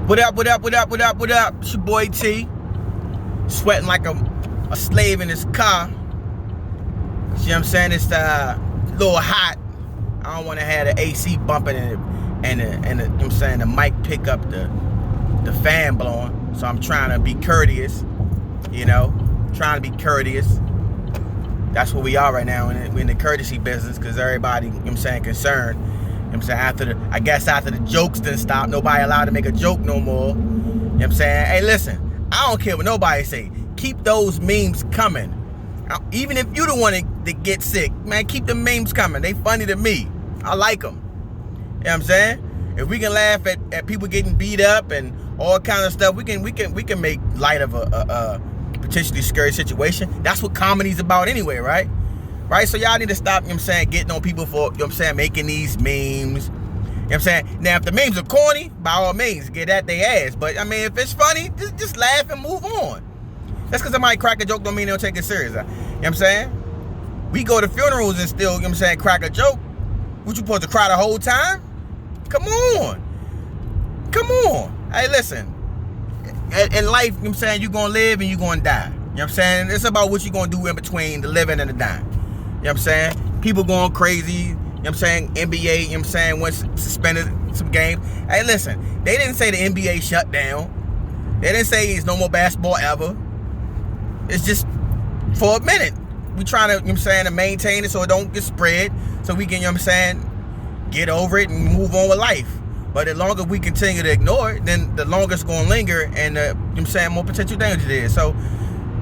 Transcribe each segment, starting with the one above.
What up, what up, what up, what up, what up? It's your boy T. Sweating like a slave in his car. See what I'm saying? It's a little hot. I don't want to have the AC bumping and you know what I'm saying, the mic pick up the fan blowing. So I'm trying to be courteous, you know, trying to be courteous. That's what we are right now. We're in the courtesy business because everybody, you know what I'm saying, concerned. You know what I'm saying, after the jokes didn't stop, nobody allowed to make a joke no more. You know what I'm saying? Hey, listen, I don't care what nobody say. Keep those memes coming. Even if you the one that get sick, man, keep the memes coming. They funny to me. I like them. You know what I'm saying? If we can laugh at people getting beat up and all kind of stuff, we can make light of a potentially scary situation. That's what comedy's about anyway, right? Right? So y'all need to stop, you know what I'm saying, getting on people for, you know what I'm saying, making these memes. You know what I'm saying? Now, if the memes are corny, by all means, get at their ass. But, I mean, if it's funny, just laugh and move on. That's because somebody crack a joke don't mean they'll take it serious. You know what I'm saying? We go to funerals and still, you know what I'm saying, crack a joke. What, you supposed to cry the whole time? Come on. Come on. Hey, listen. In life, you know what I'm saying, you're going to live and you're going to die. You know what I'm saying? It's about what you're going to do in between the living and the dying. You know what I'm saying? People going crazy. You know what I'm saying? NBA, you know what I'm saying, went suspended some games. Hey, listen, they didn't say the NBA shut down. They didn't say it's no more basketball ever. It's just for a minute. We trying to, you know what I'm saying, to maintain it so it don't get spread. So we can, you know what I'm saying, get over it and move on with life. But the longer we continue to ignore it, then the longer it's going to linger and, you know what I'm saying, more potential danger there is. So,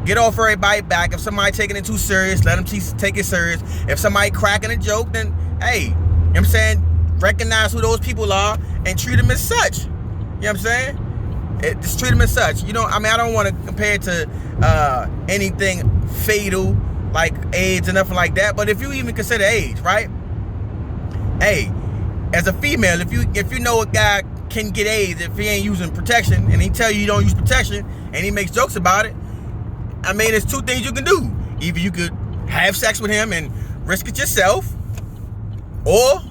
get off everybody back. If somebody taking it too serious, let them take it serious. If somebody cracking a joke, then, hey, you know what I'm saying, recognize who those people are and treat them as such. You know what I'm saying? Just treat them as such. You know, I mean, I don't want to compare it to anything fatal like AIDS and nothing like that. But if you even consider AIDS, right? Hey, as a female, if you know a guy can get AIDS if he ain't using protection and he tell you don't use protection and he makes jokes about it, I mean, there's two things you can do. Either you could have sex with him and risk it yourself, or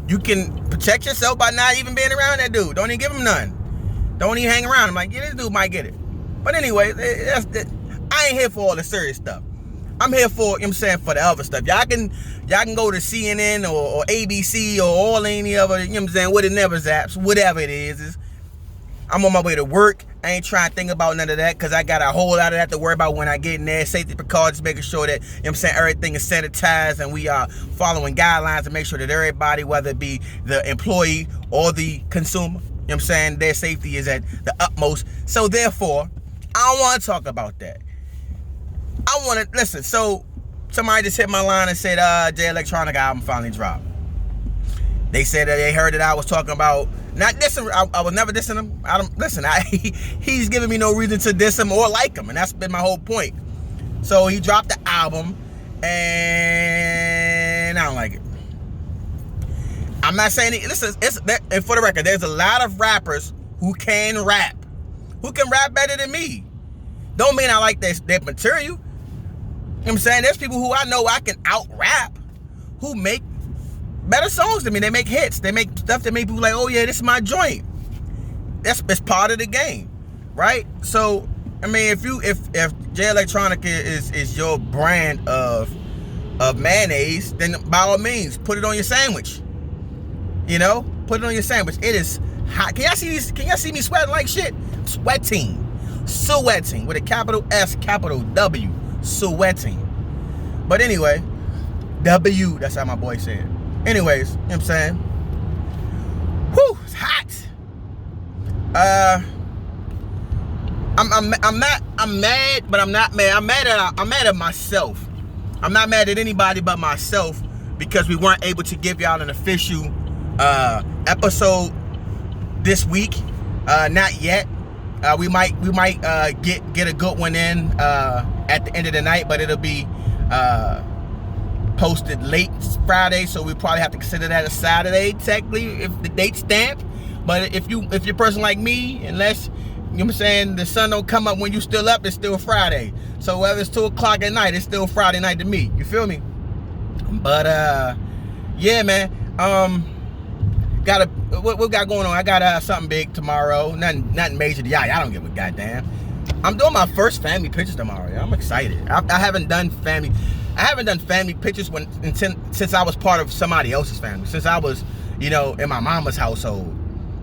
you can protect yourself by not even being around that dude. Don't even give him none. Don't even hang around him. Like, yeah, this dude might get it. But anyway, I ain't here for all the serious stuff. I'm here for, you know what I'm saying, for the other stuff. Y'all can go to CNN or ABC or all any other, you know what I'm saying, what it never zaps, whatever it is. I'm on my way to work. I ain't trying to think about none of that because I got a whole lot of that to worry about when I get in there. Safety precautions, making sure that, you know what I'm saying, everything is sanitized and we are following guidelines to make sure that everybody, whether it be the employee or the consumer, you know what I'm saying, their safety is at the utmost. So therefore, I don't want to talk about that. I want to, listen, so somebody just hit my line and said, J Electronica album finally dropped. They said that they heard that I was talking about, not dissing, I was never dissing him. He's giving me no reason to diss him or like him, and that's been my whole point. So he dropped the album, and I don't like it. I'm not saying it, listen, and for the record, there's a lot of rappers who can rap better than me. Don't mean I like their material. You know what I'm saying? There's people who I know I can out-rap who make better songs than me. They make hits. They make stuff that make people like, oh yeah, this is my joint. That's part of the game, right? So, I mean, if J Electronica is your brand of mayonnaise, then by all means, put it on your sandwich. You know, put it on your sandwich. It is hot. Can y'all see me sweating like shit? Sweating with a capital S, capital W, sweating. But anyway, W. That's how my boy said. Anyways, you know what I'm saying? Whew, it's hot. I'm mad, but I'm not mad. I'm mad at myself. I'm not mad at anybody but myself because we weren't able to give y'all an official episode this week. Not yet. We might get a good one in at the end of the night, but it'll be posted late Friday, so we probably have to consider that a Saturday technically if the date's stamped. But if you're a person like me, unless, you know what I'm saying, the sun don't come up when you still up, it's still Friday. So whether it's 2 o'clock at night, it's still Friday night to me. You feel me? But yeah, man. What we got going on? I got something big tomorrow. Nothing major. Y'all don't give a goddamn. I'm doing my first family pictures tomorrow. I'm excited. I haven't done family pictures since I was part of somebody else's family. Since I was, in my mama's household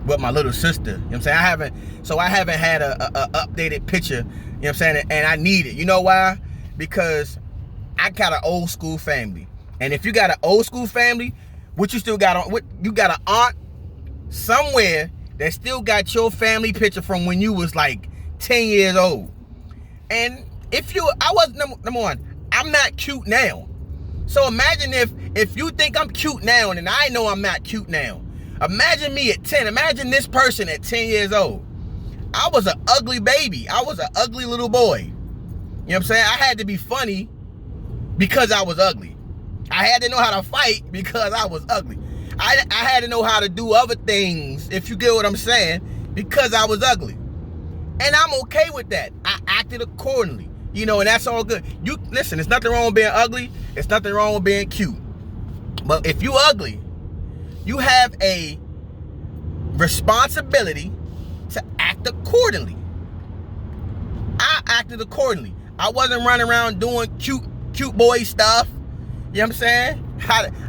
with my little sister. You know what I'm saying? I haven't had a updated picture, you know what I'm saying? And I need it. You know why? Because I got an old school family. And if you got an old school family, what you still got on, you got an aunt somewhere that still got your family picture from when you was like 10 years old. And I was number one, I'm not cute now. So imagine if you think I'm cute now and I know I'm not cute now. Imagine me at 10. Imagine this person at 10 years old. I was an ugly baby. I was an ugly little boy. You know what I'm saying? I had to be funny because I was ugly. I had to know how to fight because I was ugly. I had to know how to do other things, if you get what I'm saying, because I was ugly. And I'm okay with that. I acted accordingly. And that's all good. Listen, there's nothing wrong with being ugly. There's nothing wrong with being cute. But if you ugly, you have a responsibility to act accordingly. I acted accordingly. I wasn't running around doing cute boy stuff. You know what I'm saying?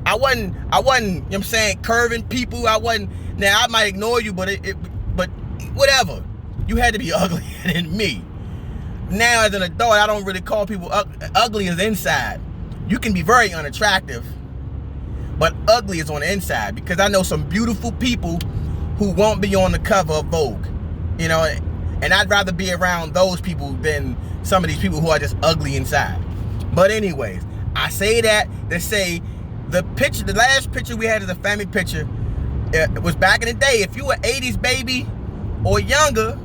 I wasn't, you know what I'm saying, curving people. Now I might ignore you, but but whatever. You had to be uglier than me. Now as an adult, I don't really call people ugly as inside. You can be very unattractive, but ugly is on the inside, because I know some beautiful people who won't be on the cover of Vogue, and I'd rather be around those people than some of these people who are just ugly inside. But anyways, I say that to say the last picture we had as a family picture, it was back in the day. If you were 80s baby or younger,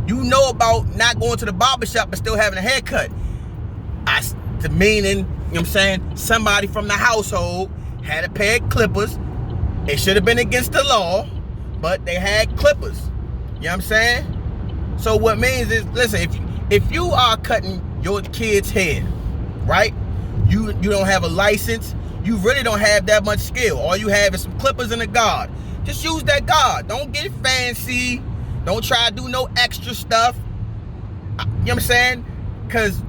you know about not going to the barbershop but still having a haircut. The meaning, you know what I'm saying, somebody from the household had a pair of clippers. It should have been against the law, but they had clippers. You know what I'm saying? So what means is, listen, if you are cutting your kid's hair, right? You don't have a license. You really don't have that much skill. All you have is some clippers and a guard. Just use that guard. Don't get fancy. Don't try to do no extra stuff. You know what I'm saying? Because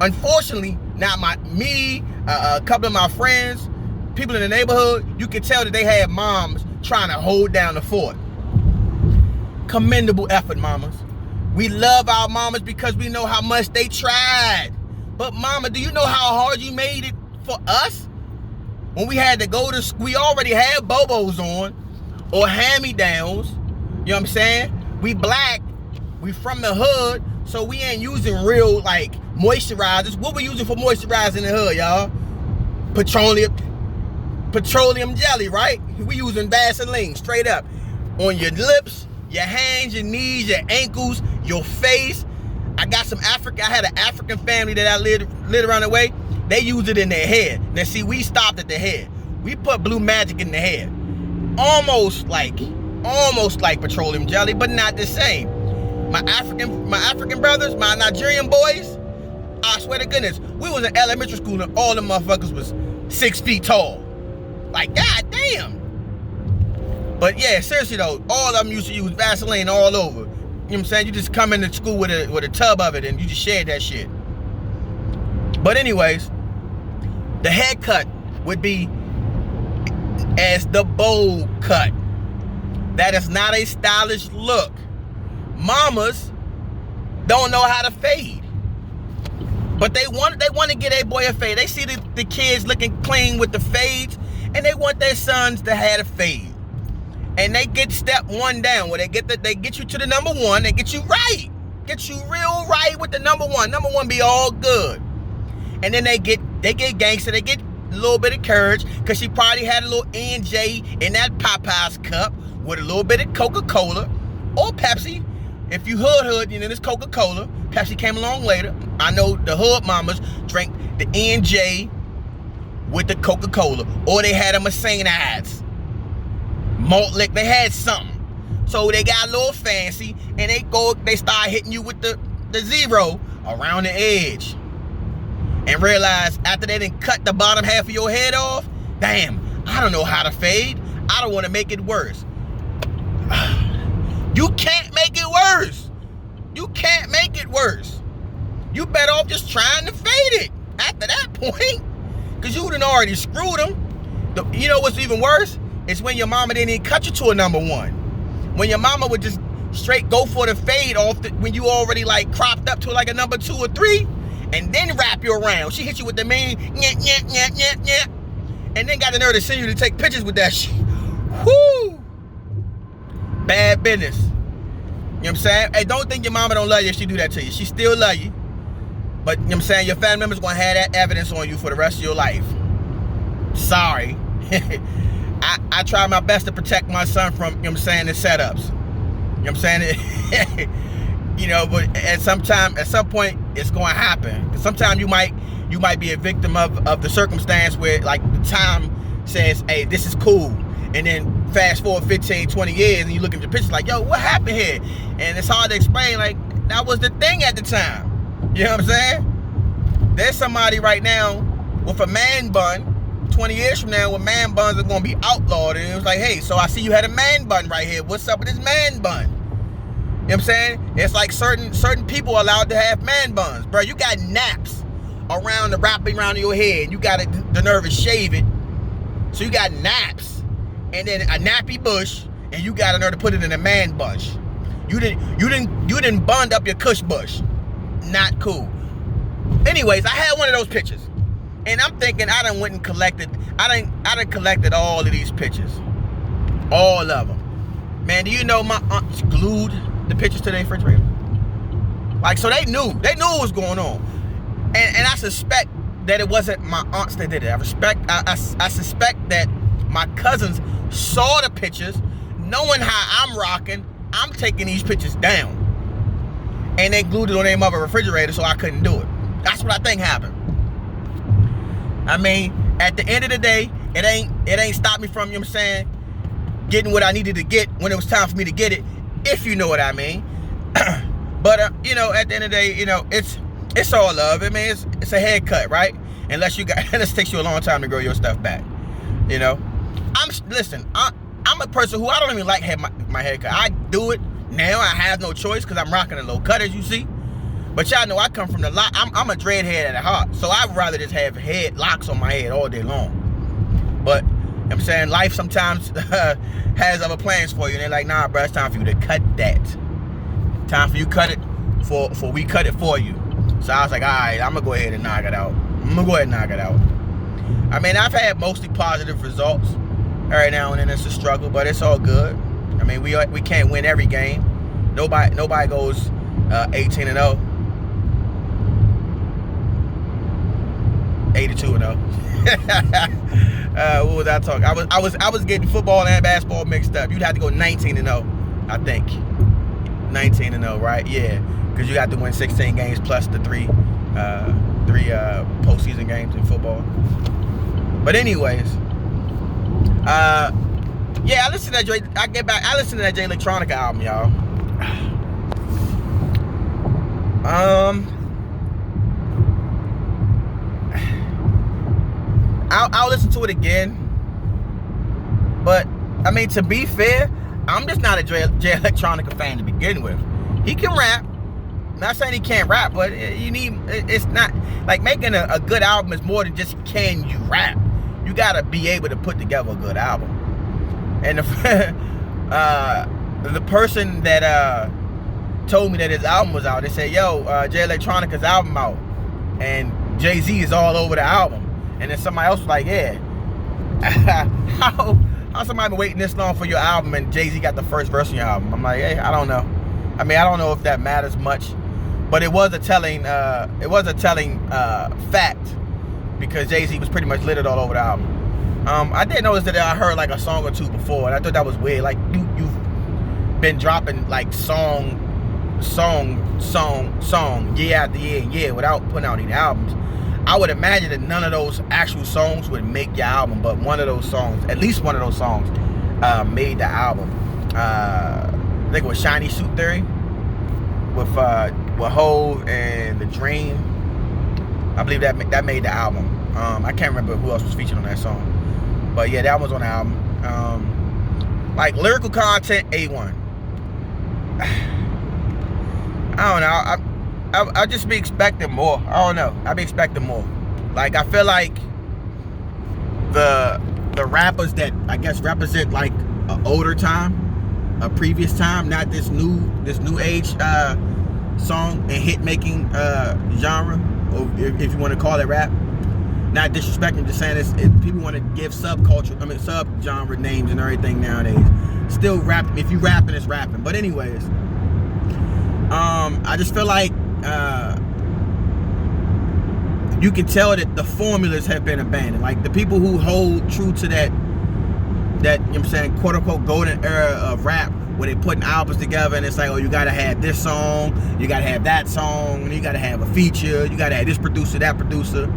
unfortunately, now a couple of my friends, people in the neighborhood, you can tell that they have moms trying to hold down the fort. Commendable effort, mamas. We love our mamas because we know how much they tried. But mama, do you know how hard you made it for us? When we had to go to school, we already had bobos on or hand-me-downs. You know what I'm saying? We black, we from the hood, so we ain't using real moisturizers. What we using for moisturizer in the hood, y'all? Petroleum jelly, right? We using Vaseline, straight up. On your lips, your hands, your knees, your ankles, your face. I had an African family that I lived around the way. They used it in their hair. Now see, we stopped at the hair. We put blue magic in the hair. Almost like petroleum jelly, but not the same. My African brothers, my Nigerian boys, I swear to goodness, we was in elementary school and all them motherfuckers was 6 feet tall. Like, god damn. But yeah, seriously though, all of them used to use Vaseline all over. You know what I'm saying? You just come into school with a tub of it and you just shared that shit. But anyways, the haircut would be as the bowl cut. That is not a stylish look. Mamas don't know how to fade, but they want to get a boy a fade. They see the kids looking clean with the fades, and they want their sons to have a fade. And they get step one down, where they get you to the number one. They get you right, get you real right with the number one. Number one be all good, and then they get gangster. They get a little bit of courage, because she probably had a little E&J in that Popeye's cup with a little bit of Coca-Cola or Pepsi. If you hood, it's Coca-Cola. Pepsi came along later. I know the hood mamas drank the E&J with the Coca-Cola, or they had a Mercedes malt lick. They had something. So they got a little fancy, and they start hitting you with the zero around the edge. And realize after they didn't cut the bottom half of your head off, damn, I don't know how to fade. I don't want to make it worse. You can't make it worse. You can't make it worse. You better off just trying to fade it after that point, because you done already screwed them. You know what's even worse? It's when your mama didn't even cut you to a number one. When your mama would just straight go for the fade off when you already like cropped up to like a number 2 or 3, and then wrap you around. She hit you with the mean and then got the nerve to send you to take pictures with that shit. Whoo! Bad business. You know what I'm saying? Hey, don't think your mama don't love you if she do that to you. She still love you. But you know what I'm saying, your family members gonna have that evidence on you for the rest of your life. Sorry. I try my best to protect my son from, you know what I'm saying, the setups. You know what I'm saying? You know, but at some point it's gonna happen. Because sometimes you might be a victim of the circumstance where like the time says, hey, this is cool. And then fast forward 15, 20 years and you look at your pictures like, yo, what happened here? And it's hard to explain, like, that was the thing at the time. You know what I'm saying? There's somebody right now with a man bun, 20 years from now, when man buns are going to be outlawed. And it was like, hey, so I see you had a man bun right here. What's up with this man bun? You know what I'm saying? It's like certain people are allowed to have man buns. Bro, you got naps wrapping around your head. You got the nerve to shave it. So you got naps. And then a nappy bush. And you got a nerve to put it in a man bush. You didn't bund up your cush bush. Not cool. Anyways, I had one of those pictures. And I'm thinking I done collected all of these pictures. All of them. Man, do you know my aunts glued the pictures to their refrigerator? Like, so they knew what was going on. And I suspect that it wasn't my aunts that did it. I suspect that my cousins saw the pictures, knowing how I'm rocking, I'm taking these pictures down. And they glued it on their mother refrigerator so I couldn't do it. That's what I think happened. I mean, at the end of the day, it ain't stopped me from, you know what I'm saying, getting what I needed to get when it was time for me to get it, if you know what I mean. But you know, at the end of the day, you know, it's all love. I mean, it's a haircut, right? Unless it takes you a long time to grow your stuff back. You know, I'm a person who I don't even like my haircut. I do it now. I have no choice because I'm rocking a low cut, as you see. But y'all know I come from the lot. I'm a dreadhead at heart, so I'd rather just have head locks on my head all day long. But you know what I'm saying, life sometimes has other plans for you, and they're like, nah, bro, it's time for you to cut that. Time for you to cut it for we cut it for you. So I was like, all right, I'm gonna go ahead and knock it out. I mean, I've had mostly positive results. Every now and then it's a struggle, but it's all good. I mean, we can't win every game. Nobody goes 18-0. 82-0. What was I talking? I was getting football and basketball mixed up. You'd have to go 19-0, I think. 19-0, right? Yeah, because you got to win 16 games plus the three postseason games in football. But anyways, yeah, I listened to that. I listened to that Electronica album, y'all. I'll listen to it again. But I mean, to be fair, I'm just not a Jay Electronica fan to begin with. He can rap. I'm not saying he can't rap, but it's not like making a good album is more than just can you rap. You gotta be able to put together a good album. And the person that told me that his album was out, they said, yo, Jay Electronica's album out, and Jay-Z is all over the album. And then somebody else was like, yeah, how somebody been waiting this long for your album and Jay-Z got the first verse on your album? I'm like, hey, I don't know. I mean, I don't know if that matters much, but it was a telling fact, because Jay-Z was pretty much littered all over the album. I did notice that I heard like a song or two before, and I thought that was weird. Like you've been dropping like song year after year without putting out any albums. I would imagine that none of those actual songs would make your album, but one of those songs, at least one of those songs, made the album. I think it was Shiny Suit Theory with Hove and The Dream. I believe that made the album. I can't remember who else was featured on that song, but yeah, that was on the album. Like lyrical content, A1. I don't know. I just be expecting more. I don't know. I be expecting more. Like I feel like the rappers that I guess represent like an older time, a previous time, not this new age song and hit making genre, or if you want to call it rap. Not disrespecting, just saying people want to give sub-genre names and everything nowadays. Still rap, if you rapping, it's rapping. But anyways, I just feel like you can tell that the formulas have been abandoned. Like the people who hold true to that you know what I'm saying, quote unquote golden era of rap, where they putting albums together and it's like, oh, you gotta have this song, you gotta have that song, and you gotta have a feature, you gotta have this producer, that producer.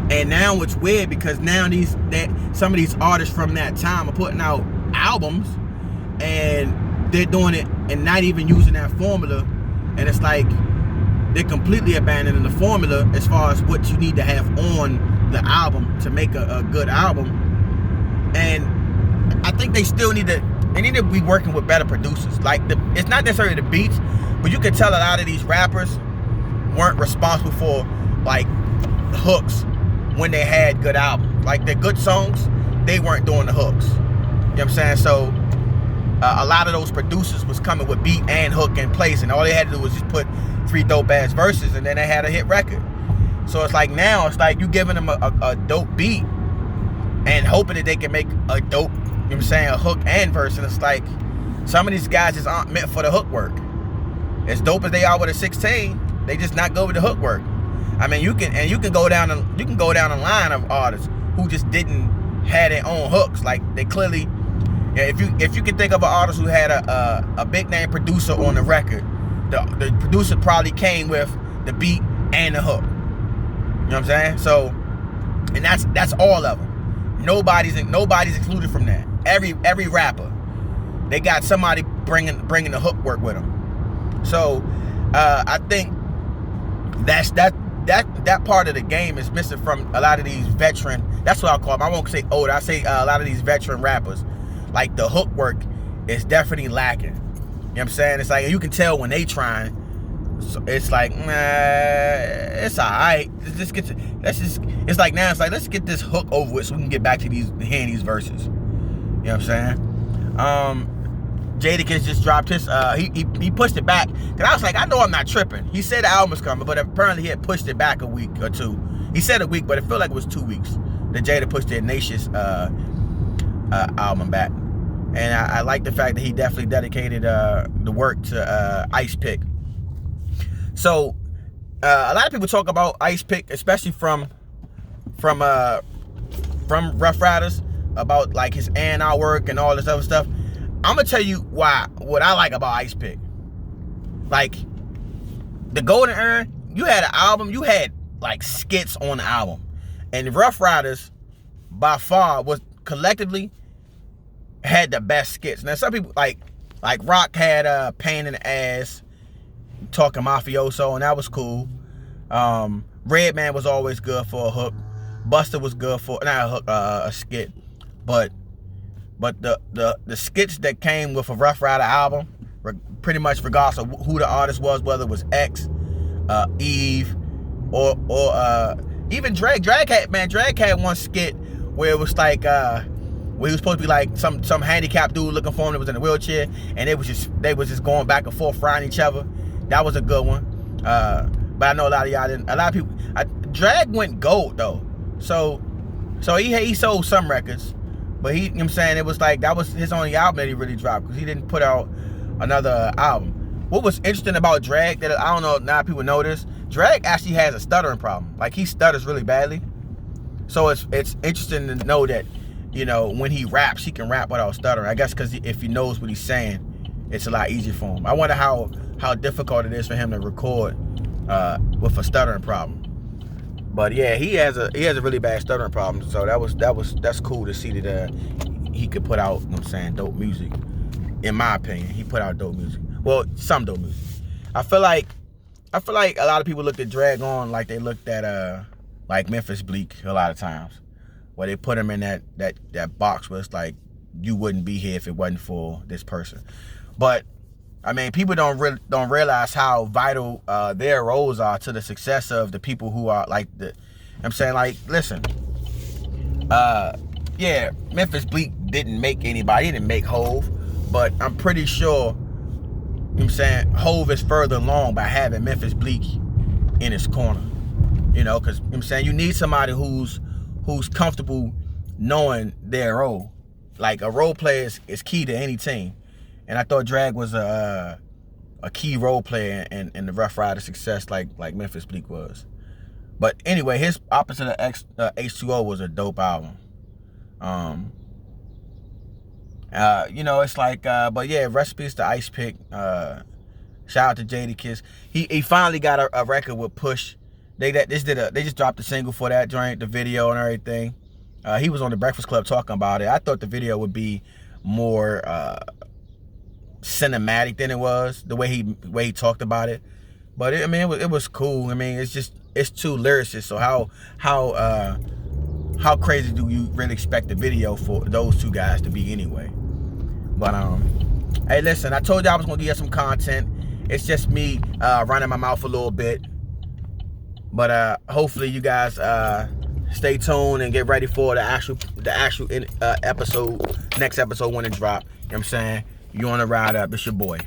And now it's weird because now some of these artists from that time are putting out albums and they're doing it and not even using that formula. And it's like they're completely abandoning the formula as far as what you need to have on the album to make a good album. And I think they still need to be working with better producers. Like it's not necessarily the beats, but you can tell a lot of these rappers weren't responsible for like hooks when they had good albums. Like their good songs, they weren't doing the hooks. You know what I'm saying? So a lot of those producers was coming with beat and hook in place, and all they had to do was just put 3 dope ass verses, and then they had a hit record. So it's like now it's like you giving them a dope beat and hoping that they can make a dope, you know what I'm saying, a hook and verse. And it's like some of these guys just aren't meant for the hook work. As dope as they are with a 16, they just not go with the hook work. I mean, you can go down a line of artists who just didn't have their own hooks. Like they clearly, if you can think of an artist who had a big name producer on the record, the producer probably came with the beat and the hook. You know what I'm saying? So, and that's all of them. Nobody's excluded from that. Every rapper, they got somebody bringing the hook work with them. So, I think that part of the game is missing from a lot of these veteran. That's what I'll call them. I won't say older. I say a lot of these veteran rappers. Like the hook work is definitely lacking. You know what I'm saying? It's like you can tell when they trying. So it's like, it's alright. It's like now it's like let's get this hook over with so we can get back to hearing these verses. You know what I'm saying? Jadakiss just dropped his he pushed it back. Cause I was like, I know I'm not tripping. He said the album was coming, but apparently he had pushed it back a week or two. He said a week, but it felt like it was 2 weeks that Jada pushed the Ignatius album back. And I like the fact that he definitely dedicated the work to Ice Pick. So a lot of people talk about Ice Pick, especially from Rough Riders, about like his A&R work and all this other stuff. I'm gonna tell you what I like about Ice Pick. Like the Golden Era, you had an album, you had like skits on the album, and Rough Riders by far was collectively had the best skits. Now some people like Rock had Pain in the Ass, talking mafioso, and that was cool. Redman was always good for a hook. Buster was good for not a hook, a skit, but the skits that came with a Rough Rider album, pretty much regardless of who the artist was, whether it was X, Eve, or even Drake. Drake had one skit where it was like where he was supposed to be like some handicapped dude looking for him that was in a wheelchair, and they was just going back and forth frying each other. That was a good one. But I know a lot of y'all didn't. A lot of people. Drag went gold though, so he sold some records. But you know what I'm saying, it was like that was his only album that he really dropped because he didn't put out another album. What was interesting about Drag that I don't know, now people know this, Drag actually has a stuttering problem. Like he stutters really badly. So it's interesting to know that, you know, when he raps, he can rap without stuttering. I guess because if he knows what he's saying, it's a lot easier for him. I wonder how difficult it is for him to record with a stuttering problem. But yeah, he has a really bad stuttering problem. So that's cool to see that he could put out, you know what I'm saying, dope music. In my opinion, he put out dope music. Well, some dope music. I feel like a lot of people looked at Drag On like they looked at like Memphis Bleak a lot of times, where they put him in that box where it's like you wouldn't be here if it wasn't for this person. But I mean, people don't realize how vital their roles are to the success of the people who are like the. I'm saying, like, listen, yeah, Memphis Bleek didn't make anybody. He didn't make Hove, but I'm pretty sure. I'm saying Hove is further along by having Memphis Bleek in his corner. You know, because I'm saying you need somebody who's comfortable knowing their role. Like, a role player is key to any team. And I thought Drag was a key role player in the Rough Rider success like Memphis Bleek was. But anyway, his Opposite of H2O was a dope album. You know, it's like, but yeah, recipes to Ice Pick. Shout out to Jadakiss. He finally got a record with Push. They just dropped a single for that joint, the video and everything. He was on the Breakfast Club talking about it. I thought the video would be more cinematic than it was, the way he talked about it. But I mean, it was cool. I mean, it's two lyricists. So how crazy do you really expect the video for those two guys to be anyway? But hey, listen, I told you I was gonna give you some content. It's just me running my mouth a little bit. But hopefully you guys stay tuned and get ready for the actual episode, next episode when it drop. You know what I'm saying? You on the ride up. It's your boy.